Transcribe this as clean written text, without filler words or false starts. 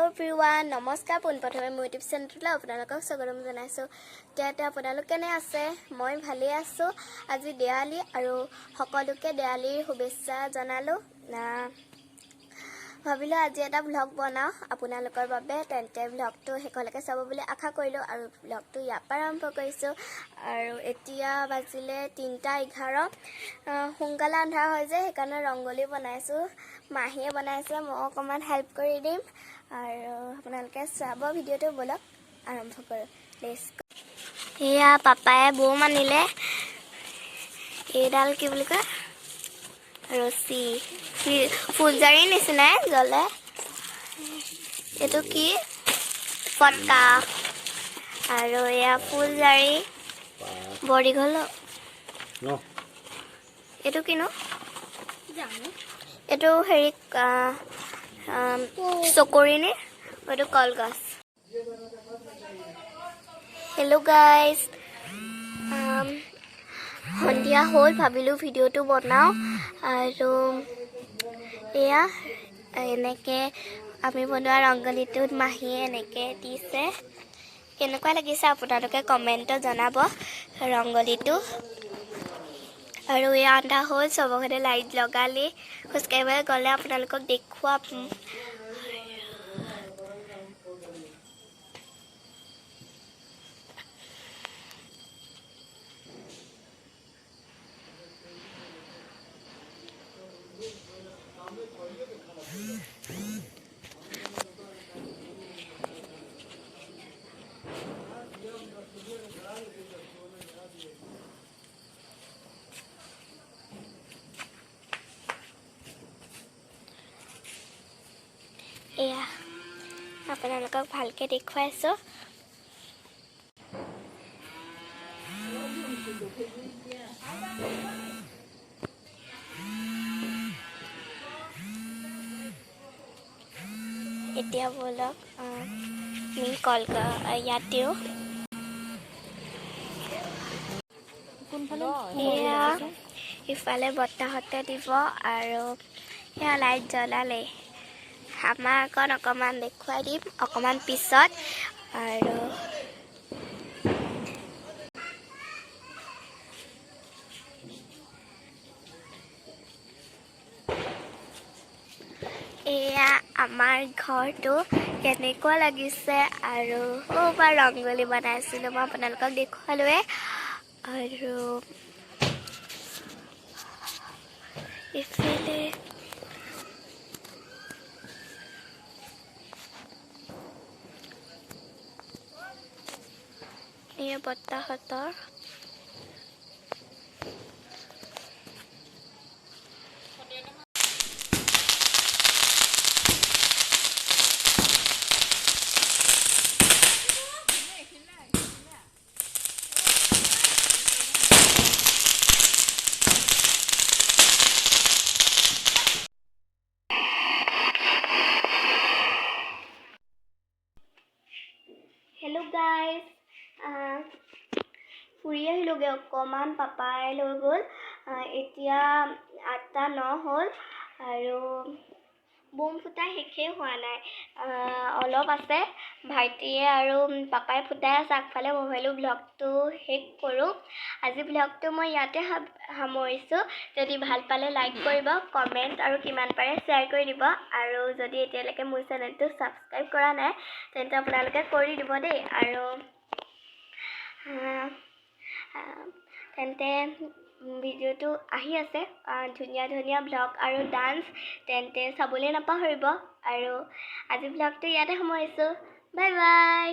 everyone, নমস্কাৰ পোনপ্ৰথমে মোৰ ইউটিউব চেনেললৈ আপোনালোকক স্বাগতম জনাইছোঁ। তেতিয়াতে আপোনালোক কেনে আছে? মই ভালেই আছোঁ। আজি দেৱালী আৰু সকলোকে দেৱালীৰ শুভেচ্ছা জনালোঁ। ভাবিলোঁ আজি এটা ব্লগ বনাওঁ আপোনালোকৰ বাবে। তেন্তে ব্লগটো শেষলৈকে চাব বুলি আশা কৰিলোঁ আৰু ব্লগটো ইয়াৰ পৰা আৰম্ভ কৰিছোঁ। আৰু এতিয়া বাজিলে 3:11। সোনকালে আন্ধাৰ হয় যে সেইকাৰণে ৰংগলী বনাইছোঁ। মাহীয়ে বনাইছে, মই অকণমান হেল্প কৰি দিম আৰু আপোনালোকে চাব ভিডিঅ'টো। বলক আৰম্ভ কৰোঁ। এয়া পাপায়ে বৌ মানিলে। এইডাল কি বুলি কয়, ৰছী, ফুলজাৰীৰ নিচিনাই জ্বলে। এইটো কি, পটকা। আৰু এয়া ফুলজাৰী বৰ দীঘল। এইটো কিনো এইটো হেৰি চকৰি নে এইটো কলগছ। হেল্ল' গাইজ, সন্ধিয়া হ'ল, ভাবিলোঁ ভিডিঅ'টো বনাওঁ। আৰু এয়া এনেকৈ আমি বনোৱা ৰংগলীটোত মাহীয়ে এনেকৈ দিছে। কেনেকুৱা লাগিছে আপোনালোকে কমেণ্টত জনাব ৰংগলীটো। আৰু এয়া আন্ধা হ'ল, চবতে লাইট লগালে। খোজকাঢ়িবলৈ গ'লে আপোনালোকক দেখুৱাম। এয়া আপোনালোকক ভালকৈ দেখুৱাইছোঁ। এতিয়া বলক আমি ইয়াতেও এয়া ইফালে বতাহতে দিব আৰু সেয়া লাইট জ্বলালে। আমাৰ অকণমান দেখুৱাই দিম অকণমান পিছত। আৰু এয়া আমাৰ ঘৰটো কেনেকুৱা লাগিছে। আৰু বা ৰংগলী বনাইছিলোঁ, মই আপোনালোকক দেখুৱালোৱে। আৰু ইফালে এয়া বতাহতৰ হেল্ল' গাইজ, ফুৰি আহিলোঁগৈ অকণমান, পাপাই লৈ গ'ল। এতিয়া 8:09 হ'ল আৰু বোম ফুটা শেষেই হোৱা নাই, অলপ আছে। ভাইটিয়ে আৰু পাপাই ফুটাই আছে আগফালে। মই ভাবিলোঁ ব্লগটো শেষ কৰোঁ। আজি ব্লগটো মই ইয়াতে সামৰিছোঁ। যদি ভাল পালে লাইক কৰিব, কমেণ্ট আৰু কিমান পাৰে শ্বেয়াৰ কৰি দিব। আৰু যদি এতিয়ালৈকে মোৰ চেনেলটো ছাবস্ক্ৰাইব কৰা নাই তেন্তে আপোনালোকে কৰি দিব দেই। আৰু তেন্তে ভিডিঅ'টো আহি আছে, ধুনীয়া ধুনীয়া ব্লগ আৰু ডান্স, তেন্তে চাবলৈ নাপাহৰিব। আৰু আজি ব্লগটো ইয়াতে সামৰিছোঁ। Bye bye.